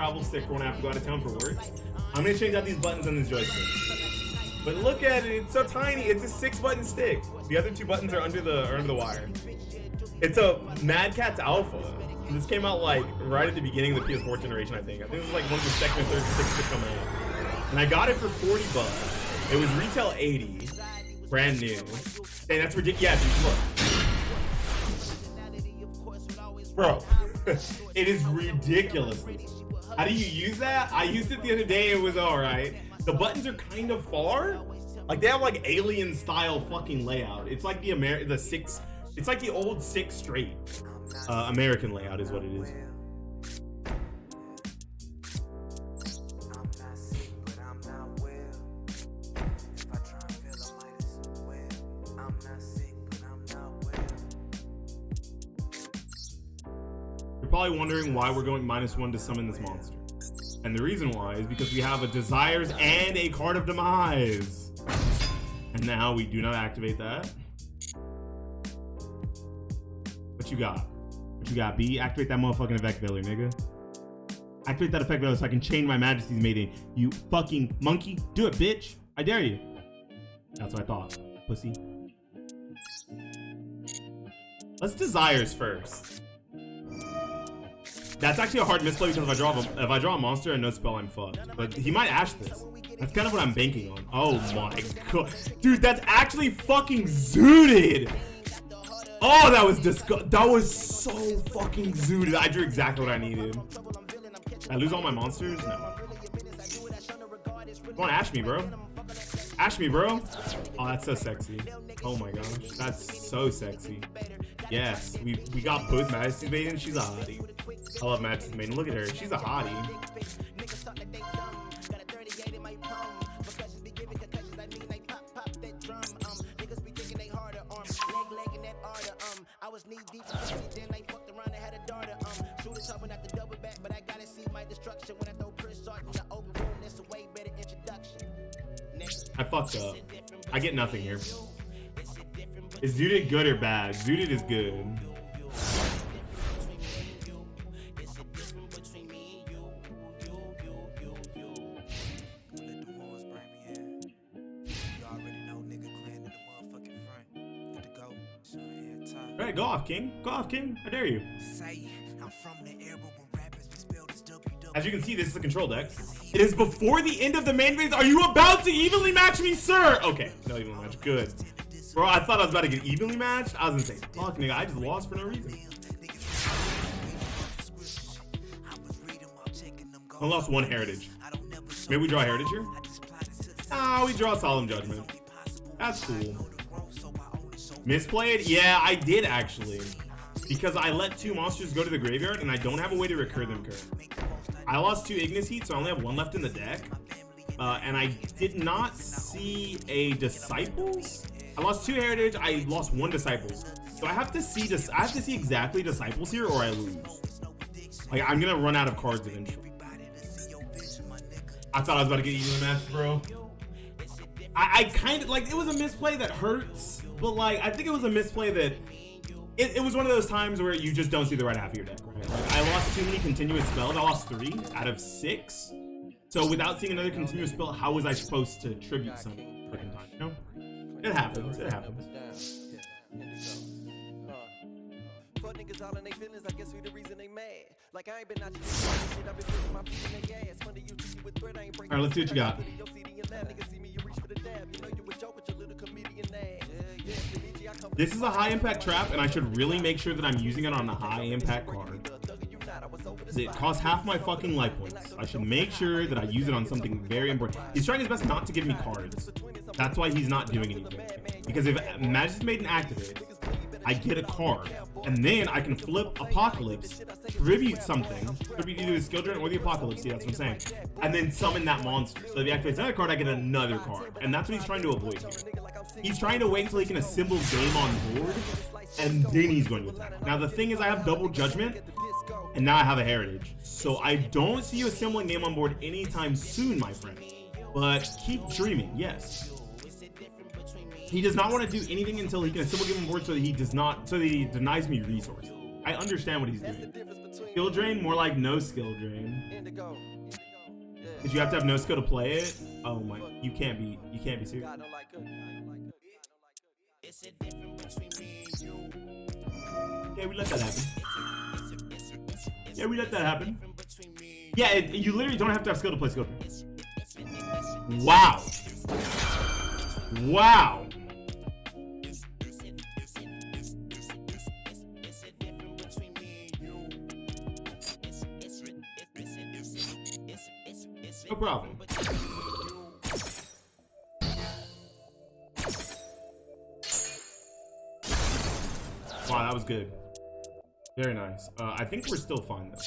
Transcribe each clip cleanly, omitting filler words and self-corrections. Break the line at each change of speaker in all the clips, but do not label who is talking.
travel stick for when I have to go out of town for work. I'm gonna change out these buttons on this joystick. But look at it, it's so tiny. It's a 6-button stick. The other 2 buttons are under the wire. It's a Mad Catz Alpha. This came out like right at the beginning of the PS4 generation, I think. I think it was like one of the second or third sticks to come out. And I got it for 40 bucks. It was retail 80, brand new. And that's ridiculous. Yeah, dude, look. Bro, it is ridiculous. How do you use that? I used it the other day, it was alright. The buttons are kind of far. Like they have like alien style fucking layout. It's like the 6, it's like the old 6 straight American layout is what it is. You're probably wondering why we're going -1 to summon this monster. And the reason why is because we have a Desires and a Card of Demise. And now we do not activate that. What you got? What you got, B? Activate that motherfucking effect veiler, nigga. Activate that effect veiler so I can chain my Majesty's Maiden. You fucking monkey. Do it, bitch. I dare you. That's what I thought. Pussy. Let's Desires first. That's actually a hard misplay because if I draw a monster and no spell, I'm fucked. But he might Ash this. That's kind of what I'm banking on. Oh my god. Dude, that's actually fucking zooted. Oh, that was disgusting. That was so fucking zooted. I drew exactly what I needed. I lose all my monsters? No. Come on, Ash me, bro. Ash me, bro. Oh, that's so sexy. Oh my gosh. That's so sexy. Yes, we got both Majesty's Maiden. She's a hottie. I love Majesty's Maiden. Look at her. She's a hottie. I fucked up. I get nothing here. Is Zooted good or bad? Zooted is good. Alright, go off, King. Go off, King. I dare you. As you can see, this is a control deck. It is before the end of the main phase. Are you about to evenly match me, sir? Okay, no evenly match. Good. Bro, I thought I was about to get evenly matched. I was gonna say, fuck, nigga, I just lost for no reason. I lost 1 heritage. Maybe we draw a heritage here? Ah, we draw a Solemn Judgment. That's cool. Misplayed? Yeah, I did actually. Because I let 2 monsters go to the graveyard and I don't have a way to recur them currently. I lost 2 Ignis Heat, so I only have 1 left in the deck. And I did not see a Disciples. I lost 2 heritage. I lost 1 Disciples. So I have to see I have to see exactly Disciples here, or I lose. Like I'm gonna run out of cards eventually. I thought I was about to get evenly matched, bro. I kind of like it was a misplay that hurts, but like I think it was a misplay that it was one of those times where you just don't see the right half of your deck. Right? Like I lost too many continuous spells. I lost 3 out of 6. So without seeing another continuous spell, how was I supposed to tribute something freaking time? You know? It happens. It happens. Alright, let's see what you got. This is a high impact trap, and I should really make sure that I'm using it on a high impact card. It costs half my fucking life points. I should make sure that I use it on something very important. He's trying his best not to give me cards. That's why he's not doing anything. Because if Majesty's Maiden activates, I get a card, and then I can flip Apocalypse, tribute something, tribute either the Skill Drain or the Apocalypse, yeah, that's what I'm saying, and then summon that monster. So if he activates another card, I get another card, and that's what he's trying to avoid here. He's trying to wait until he can assemble game on board, and then he's going to attack. Now the thing is, I have double Judgment, and now I have a heritage. So I don't see you assembling game on board anytime soon, my friend. But keep dreaming, yes. He does not want to do anything until he can assemble game on board so that he does not, so that he denies me resources. I understand what he's doing. Skill drain, more like no skill drain. Because you have to have no skill to play it. Oh my, you can't be serious. Yeah, we let that happen. Yeah, we let that happen. Yeah, you literally don't have to have skill to play skill drain. Wow. Wow. No problem. Wow, that was good. Very nice. I think we're still fine though.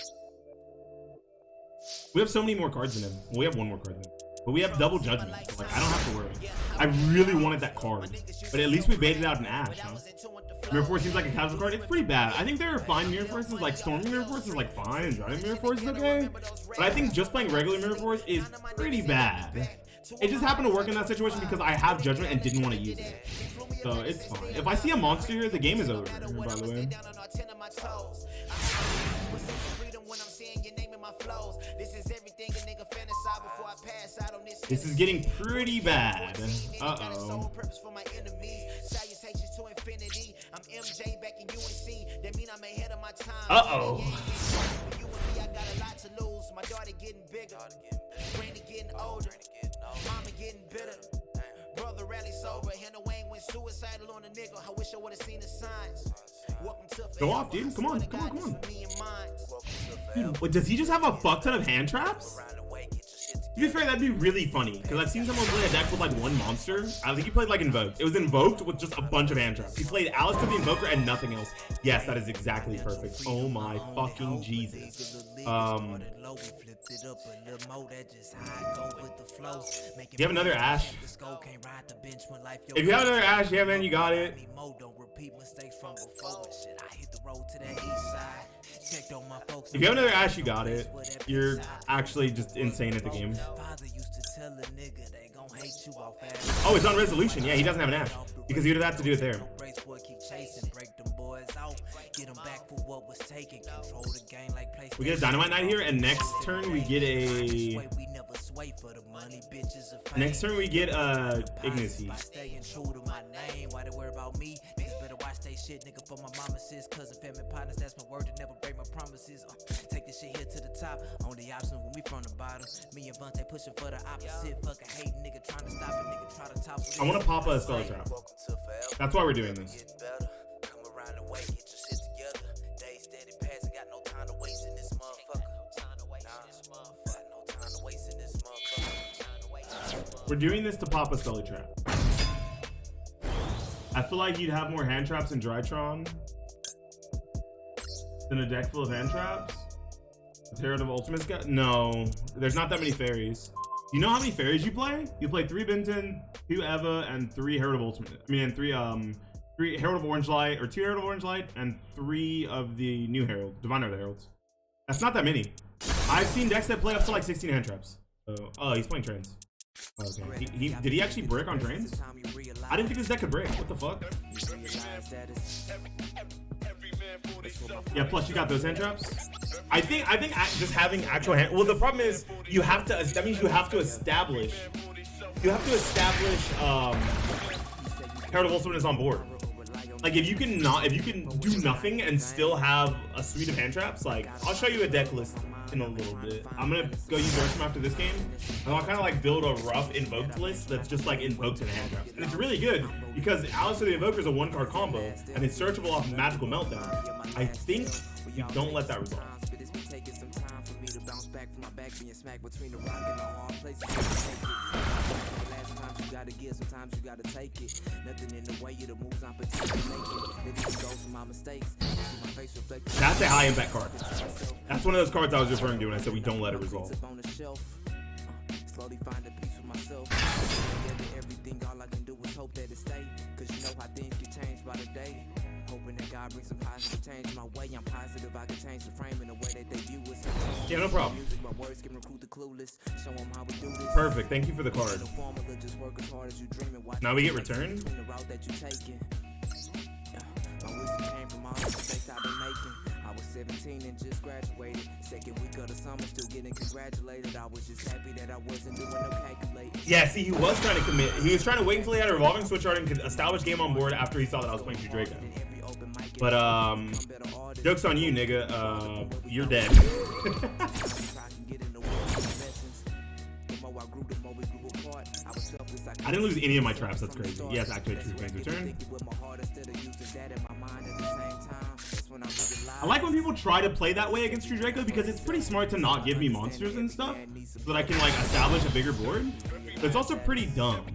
We have so many more cards than him. Well, we have one more card than him. But we have double judgment, so like I don't have to worry. I really wanted that card, but at least we baited out an Ash, huh? Mirror Force seems like a casual card. It's pretty bad. I think there are fine Mirror Forces, like Stormy Mirror Force is like fine, and Giant Mirror Force is okay. But I think just playing regular Mirror Force is pretty bad. It just happened to work in that situation because I have Judgment and didn't want to use it. So it's fine. If I see a monster here, the game is over, by the way. This is getting pretty bad. Uh-oh. Uh-oh. My daughter getting bigger, granny getting older, mama getting bitter, brother rally sober, Hannah Wayne went suicidal on a nigga. I wish I would have seen the signs. Welcome to go off, dude. Come on, come on, come on. Dude, wait, does he just have a fuck ton of hand traps? To be fair, that'd be really funny, because I've seen someone play a deck with like one monster. I think he played like Invoked. It was Invoked with just a bunch of hand traps. He played Alice to the Invoker and nothing else. Yes, that is exactly perfect. Oh my fucking Jesus. You have another Ash? If you have another Ash, yeah man, you got it. If you have another Ash, you got it. You're actually just insane at the game. Oh, it's on resolution. Yeah, he doesn't have an Ash because he would have to do it there. We get a Dynamite Knight here, and next turn we get a. Next turn we get Ignis Heat. Shit, nigga, for my mama sis, cousin, family partners, that's my word to never break my promises. Take this shit here to the top. Only option when we from the bottom. Me and Vontae pushing for the opposite. Fucking hate nigga trying to stop it, nigga try to top it. I want to pop a Spell Trap. That's why we're doing this. Come around the way, get your shit together. Days steady passing, got no time to waste in this motherfucker. No time to waste in this motherfucker. We're doing this to pop a Spell Trap. I feel like you'd have more hand traps in Drytron than a deck full of hand traps. The Herald of Ultimates got no. There's not that many fairies. You know how many fairies you play? You play 3 Benton, 2 Eva, and 3 Herald of Ultimate. I mean, 3 Herald of Orange Light, or 2 Herald of Orange Light, and 3 of the new Herald, Diviner of the Heralds. That's not that many. I've seen decks that play up to like 16 hand traps. Oh, he's playing trains. Okay. Did he actually brick on trains? I didn't think this deck could break. What the fuck? Yeah, plus you got those hand traps. I think just having actual hand. Well, the problem is you have to. That means you have to establish. Herald of Ultimate is on board. Like if you can do nothing and still have a suite of hand traps, like I'll show you a deck list in a little bit. I'm gonna go use Ursham after this game, and I'll kind of like build a rough invoked list that's just like invoked and hand traps. And it's really good because Alice of the Invoker is a 1-card combo and it's searchable off Magical Meltdown. I think you don't let that resolve. Sometimes you gotta take it. Nothing in the way of the moves I'm my mistakes. That's a high impact card. That's one of those cards I was referring to when I said we don't let it resolve. Slowly find a piece of myself. Everything all I can do is hope that it stay. Cause you know how things get changed by the day. Hoping that God brings some positive change my way. I'm positive I can change the frame in the way that they view us. Yeah, no problem. Perfect. Thank you for the card. Now we get returned. I
was 17 and just graduated. Second week of the summer, still getting congratulated. I was just happy that I wasn't doing no calculating.
Yeah, see, he was trying to commit. He was trying to wait until he had a revolving switch art and could establish game on board after he saw that I was playing Draco. But joke's on you, nigga. You're dead. I didn't lose any of my traps. That's crazy. Yes, activate true fan's return. I like when people try to play that way against True Draco because it's pretty smart to not give me monsters and stuff so that I can like establish a bigger board. But it's also pretty dumb.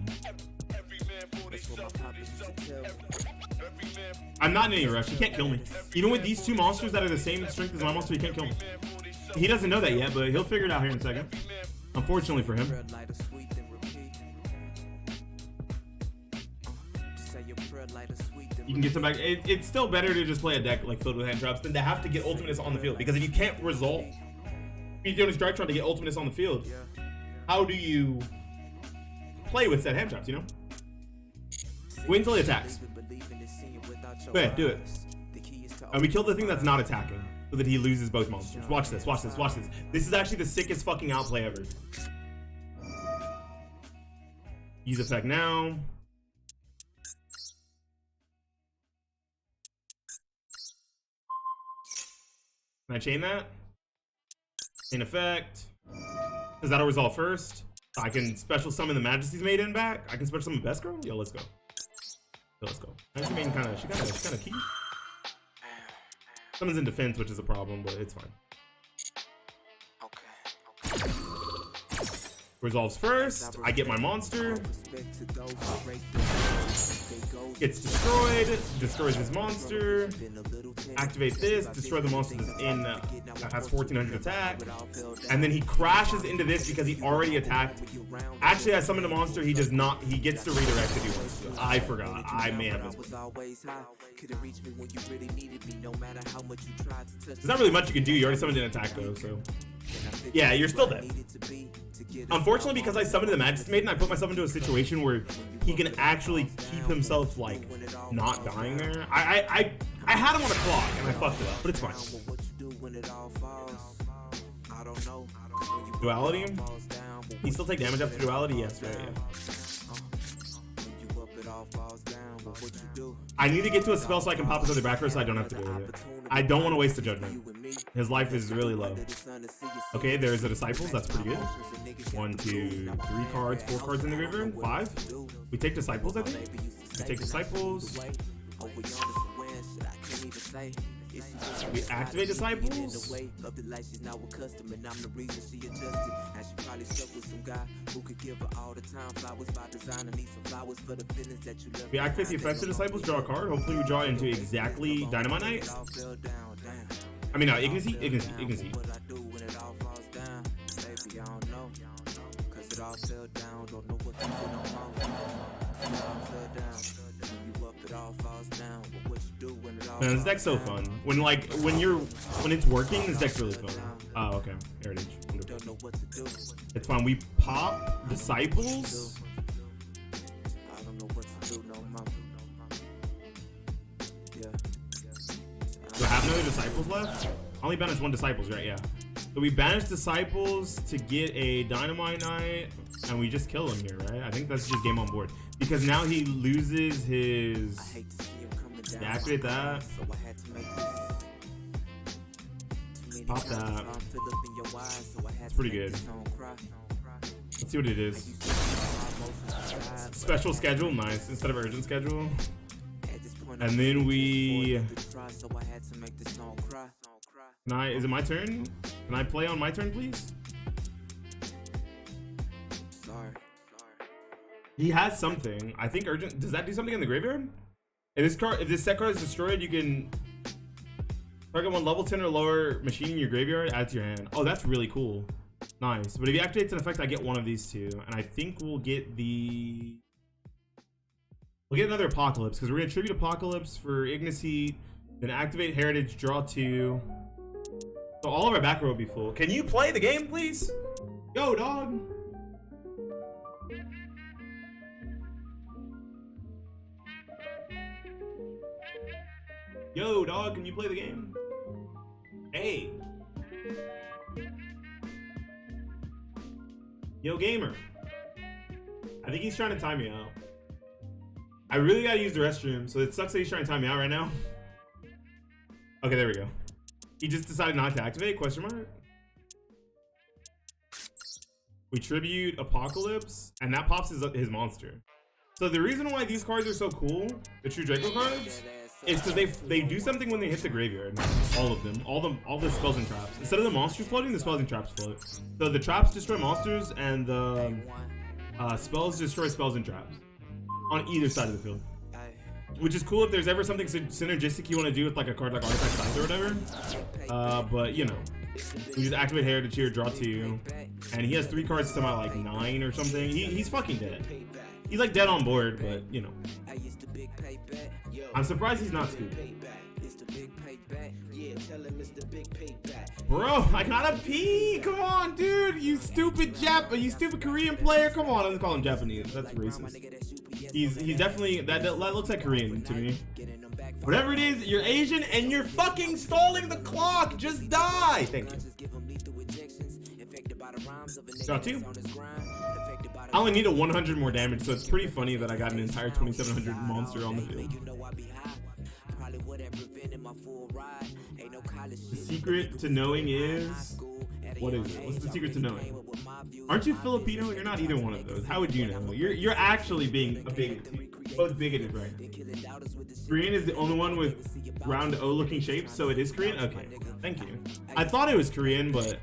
I'm not in any rush. He can't kill me. Even with these two monsters that are the same strength as my monster, he can't kill me. He doesn't know that yet, but he'll figure it out here in a second. Unfortunately for him. You can get some back. It's still better to just play a deck like filled with hand traps than to have to get ultimates on the field. Because if you can't result, if you're doing a strike trying to get ultimates on the field, how do you play with said hand traps, you know? Wait until he attacks. Go ahead, do it. And we kill the thing that's not attacking so that he loses both monsters. Watch this, watch this, watch this. This is actually the sickest fucking outplay ever. Use effect now. Can I chain that? In effect. Because that'll resolve first. I can special summon the Majesty's Maiden back. I can special summon Best Girl. Yo, let's go. Yo, let's go. Majesty's Maiden she kind of key. Summons in defense, which is a problem, but it's fine. Okay. Resolves first. I get my monster. Gets destroyed. Destroys his monster. Activate this. Destroy the monster that's in that has 1400 attack. And then he crashes into this because he already attacked. Actually, I summoned a monster. He does not. He gets to redirect if he wants to. I forgot. I may have missed. There's not really much you can do. You already summoned an attack though, so yeah, you're still dead. Unfortunately, because I summoned the Majesty Maiden, I put myself into a situation where he can actually keep himself like not dying there. I had him on a clock and I fucked it up, but it's fine. Duality? He still take damage after duality? Yes, right, yeah. I need to get to a spell so I can pop his other back row so I don't have to deal with it. I don't want to waste the judgment. His life is really low. Okay, there's the Disciples. That's pretty good. 1, 2, 3 cards, 4 cards in the graveyard. 5. We take Disciples, I think. We take Disciples. We activate Disciples. We activate the effect of Disciples, draw a card. Hopefully we draw into exactly Dynamite Knight. I mean, no, Ignacy. Man, this deck's so fun. When it's working, this deck's really fun. Oh, okay. Heritage. It's fun. We pop Disciples. Do I have no other Disciples left? I only banished 1 Disciples, right? Yeah. So we banish Disciples to get a Dynamite Knight, and we just kill him here, right? I think that's just game on board. Because now he loses his... Activate that. Pop that. It's pretty good. Let's see what it is. Special schedule, nice. Instead of urgent schedule. And then we... Is it my turn? Can I play on my turn, please? He has something. I think urgent... Does that do something in the graveyard? If this set card is destroyed, you can target 1 level 10 or lower machine in your graveyard, add to your hand. Oh, that's really cool. Nice. But if he activates an effect, I get one of these two. And I think we'll get another Apocalypse, because we're going to tribute Apocalypse for Ignacy, then activate Heritage, draw 2. So all of our back row will be full. Can you play the game, please? Yo, dog. Yo, dog, can you play the game? Hey. Yo, gamer. I think he's trying to time me out. I really gotta use the restroom, so it sucks that he's trying to time me out right now. Okay, there we go. He just decided not to activate, question mark? We tribute Apocalypse, and that pops his monster. So the reason why these cards are so cool, the True Draco cards, is because they do something when they hit the graveyard. All of them. All the spells and traps. Instead of the monsters floating, the spells and traps float. So the traps destroy monsters, and the spells destroy spells and traps. On either side of the field. Which is cool if there's ever something synergistic you want to do with like a card like Artifact Size or whatever. But you know, you just activate Hair to Cheer, draw 2, and he has 3 cards to my like 9 or something. He's fucking dead. He's like dead on board, but you know. I'm surprised he's not stupid. Bro, I gotta pee. Come on, dude. You stupid Korean player. Come on, let's call him Japanese. That's racist. He's definitely that looks like Korean to me. Whatever it is, you're Asian and you're fucking stalling the clock. Just die. Thank you. Shot 2. I only need a 100 more damage, so it's pretty funny that I got an entire 2700 monster on the field. The secret to knowing is... What is it? What's the secret to knowing? Aren't you Filipino? You're not either one of those. How would you know? You're actually being a bigot. Both bigoted, right? Korean is the only one with round O looking shapes, so it is Korean? Okay, thank you. I thought it was Korean, but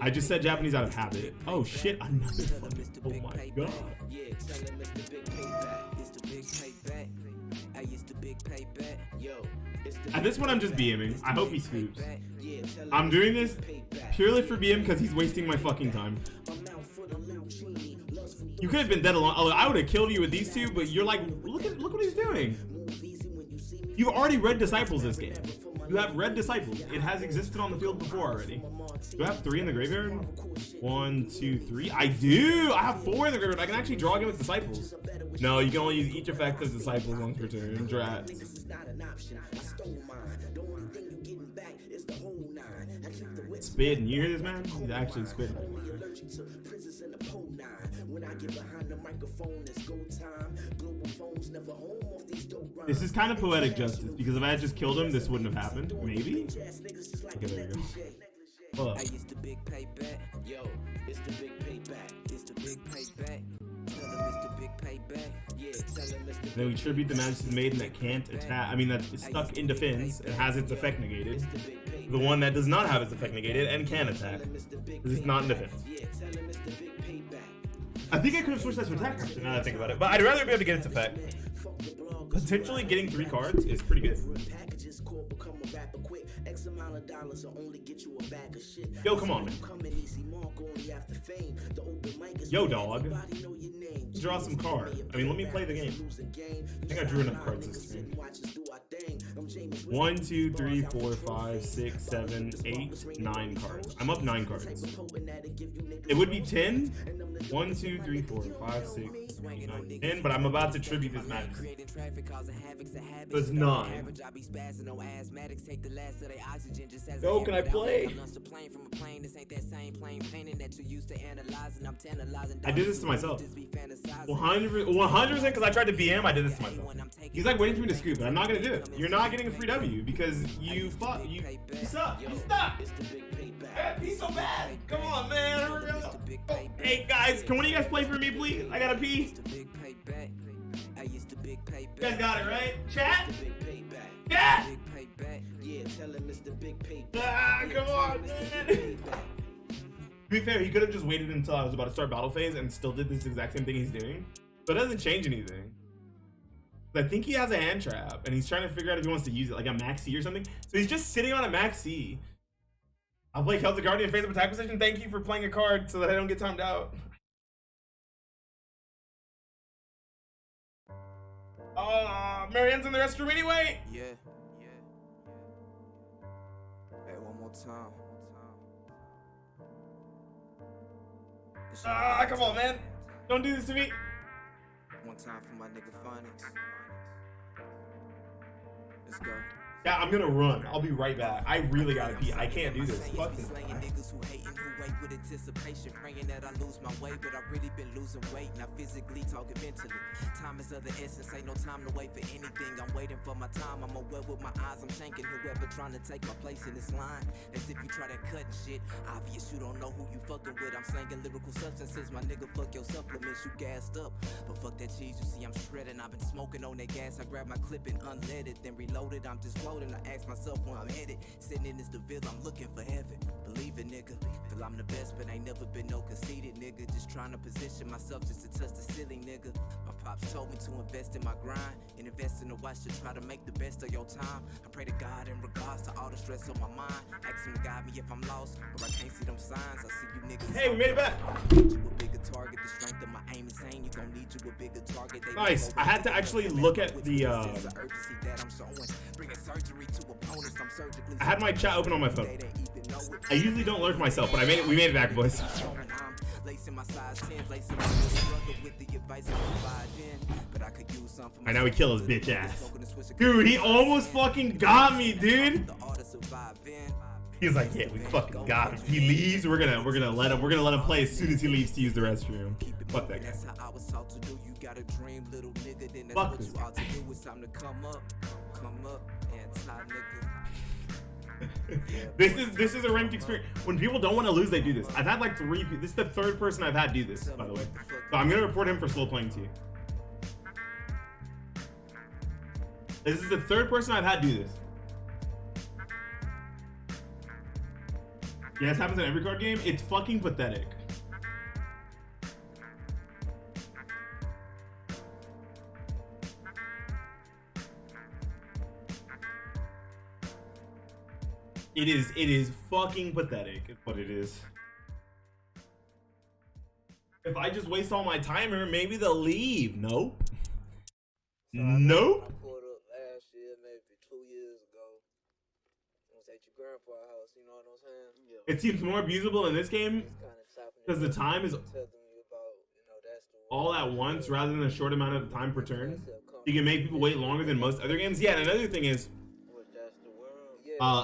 I just said Japanese out of habit. Oh shit, another fucking... Oh my god. At this point, I'm just BMing. I hope he scoops. I'm doing this purely for BM because he's wasting my fucking time. You could have been dead along. I would have killed you with these two, but you're like, look what he's doing. You've already read Disciples this game. You have read Disciples. It has existed on the field before already. Do I have 3 in the graveyard? 1, 2, 3. I do. I have 4 in the graveyard. I can actually draw again with Disciples. No, you can only use each effect as Disciples once per turn. Drats. Spitting. You hear this, man? He's actually spitting. This is kind of poetic justice because if I had just killed him, this wouldn't have happened. Maybe? Okay, there we go. Hold up. Then we tribute the Majesty's Maiden that can't attack. I mean, that's stuck in defense and has its effect negated. The one that does not have its effect negated and can attack. Because it's not in defense. I think I could have switched that to attack actually, now that I think about it. But I'd rather be able to get its effect. Potentially getting 3 cards is pretty good. Yo, come on, man. Yo, dog. Draw some cards. I mean, let me play the game. I think I drew enough cards this turn. 1, 2, 3, 4, 5, 6, 7, 8, 9 cards. I'm up 9 cards. It would be 10. 1, 2, 3, 4, 5, 6, 7, 8, 9, 10. But I'm about to tribute this match. So it's 9. Yo, can I play? I did this to myself. 100% because I tried to BM, I did this to myself. He's like waiting for me to scoop, but I'm not gonna do it. You're not getting a free W because you suck. You suck. He's so bad. Come on, man. Oh, hey guys, can one of you guys play for me, please? I gotta pee. You guys got it, right? Chat? Chat? Ah, come on, man. To be fair, he could have just waited until I was about to start battle phase and still did this exact same thing he's doing. But it doesn't change anything. I think he has a hand trap and he's trying to figure out if he wants to use it, like a max C or something. So he's just sitting on a max C. I'll play Celtic Guardian face up attack position. Thank you for playing a card so that I don't get timed out. Marianne's in the restroom anyway.
Yeah. Hey, one more time.
Come on, man. Don't do this to me.
One time for my nigga Phonics. Let's go.
Yeah, I'm gonna run. I'll be right back. I really gotta pee. I can't do this. Fuck this.
With anticipation, praying that I lose my way, but I really been losing weight, not physically, talking mentally. Time is of the essence, ain't no time to wait for anything. I'm waiting for my time, I'm aware with my eyes, I'm shanking whoever trying to take my place in this line. As if you try to cut and shit, obvious you don't know who you fucking with. I'm slanging lyrical substances, my nigga, fuck your supplements, you gassed up. But fuck that cheese, you see I'm shredding, I've been smoking on that gas. I grab my clip and unlead it, then reload it. I'm just floating, I ask myself where I'm headed. Sitting in this Duel, I'm looking for heaven. Believe it, nigga. Feel I'm the best, but ain't never been no conceited, nigga. Just trying to position myself just to touch the ceiling, nigga. My pops told me to invest in my grind and invest in the watch to try to make the best of your time. I pray to God in regards to all the stress on my mind. Ask him to guide me if I'm lost, or I can't see them signs. I see you niggas.
Hey, we made it back.
You a bigger target. The strength of my aim is insane. You gon' need you a bigger target.
Nice. I had to actually look at the. I had my chat open on my phone. I usually don't lurk myself, but I made it. We made it back, boys. I know we kill his bitch ass. Dude, he almost fucking got me, dude. He's like, yeah, we fucking got him. If he leaves, we're gonna let him play as soon as he leaves to use the restroom. Fuck that guy. Fuck this guy. This is a ranked experience. When people don't want to lose, they do this. I've had like 3. This is the 3rd person I've had do this, by the way. So I'm gonna report him for slow playing too. This is the 3rd person I've had do this. Yeah, this happens in every card game. It's fucking pathetic. It is fucking pathetic. It's what it is. If I just waste all my timer, maybe they'll leave. Nope. Nope.
I pulled up last year, maybe 2 years ago. I was at your grandpa's house, you know what I'm saying? Yeah.
It seems more abusable in this game because the time is all at once rather than a short amount of time per turn. You can make people wait longer than most other games. Yeah, and another thing is,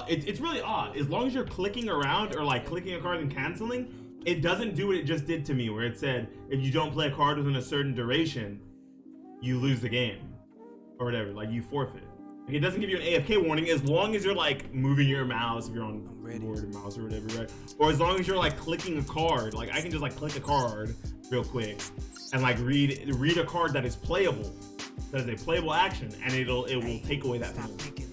it's really odd. As long as you're clicking around or like clicking a card and canceling, it doesn't do what it just did to me, where it said if you don't play a card within a certain duration, you lose the game or whatever, like you forfeit. Like, it doesn't give you an AFK warning as long as you're like moving your mouse, if you're on keyboard or mouse or whatever, right? Or as long as you're like clicking a card. Like I can just like click a card real quick and like read a card that is playable, that is a playable action, and it will take away that penalty.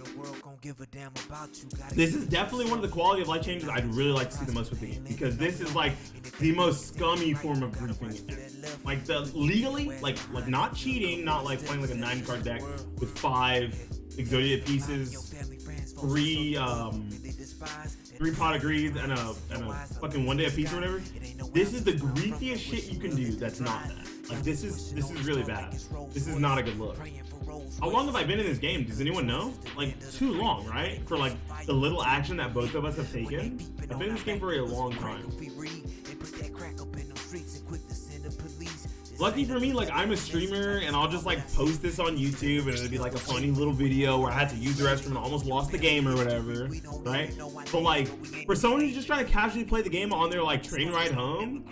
This is definitely one of the quality of life changes I'd really like to see the most with the game, because this is like the most scummy form of griefing. Like the legally, like not cheating, not like playing like a 9-card deck with 5 Exodia pieces, 3 pot of greeds and a fucking 1 day a piece or whatever. This is the griefiest shit you can do. That's not that. Like this is really bad. This is not a good look. How long have I been in this game? Does anyone know? Like too long, right? For like the little action that both of us have taken. I've been in this game for a long time. Lucky for me, like I'm a streamer and I'll just like post this on YouTube and it'll be like a funny little video where I had to use the restroom and almost lost the game or whatever, right? But like for someone who's just trying to casually play the game on their like train ride home,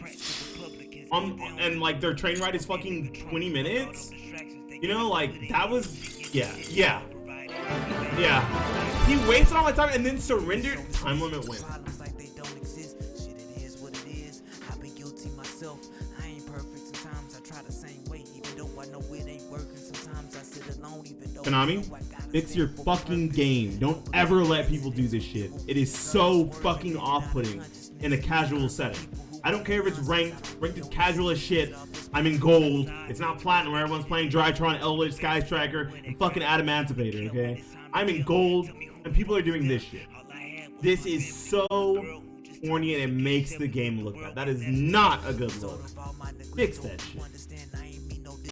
and like their train ride is fucking 20 minutes, you know, like that was, yeah. He wasted all my time and then surrendered. Time limit win. Konami, fix your fucking game. Don't ever let people do this shit. It is so fucking off-putting in a casual setting. I don't care if it's ranked. Ranked is casual as shit. I'm in gold. It's not platinum where everyone's playing Drytron, Elevate, Sky Striker, and fucking Adamantipator, okay? I'm in gold, and people are doing this shit. This is so horny, and it makes the game look bad. That is not a good look. Fix that shit.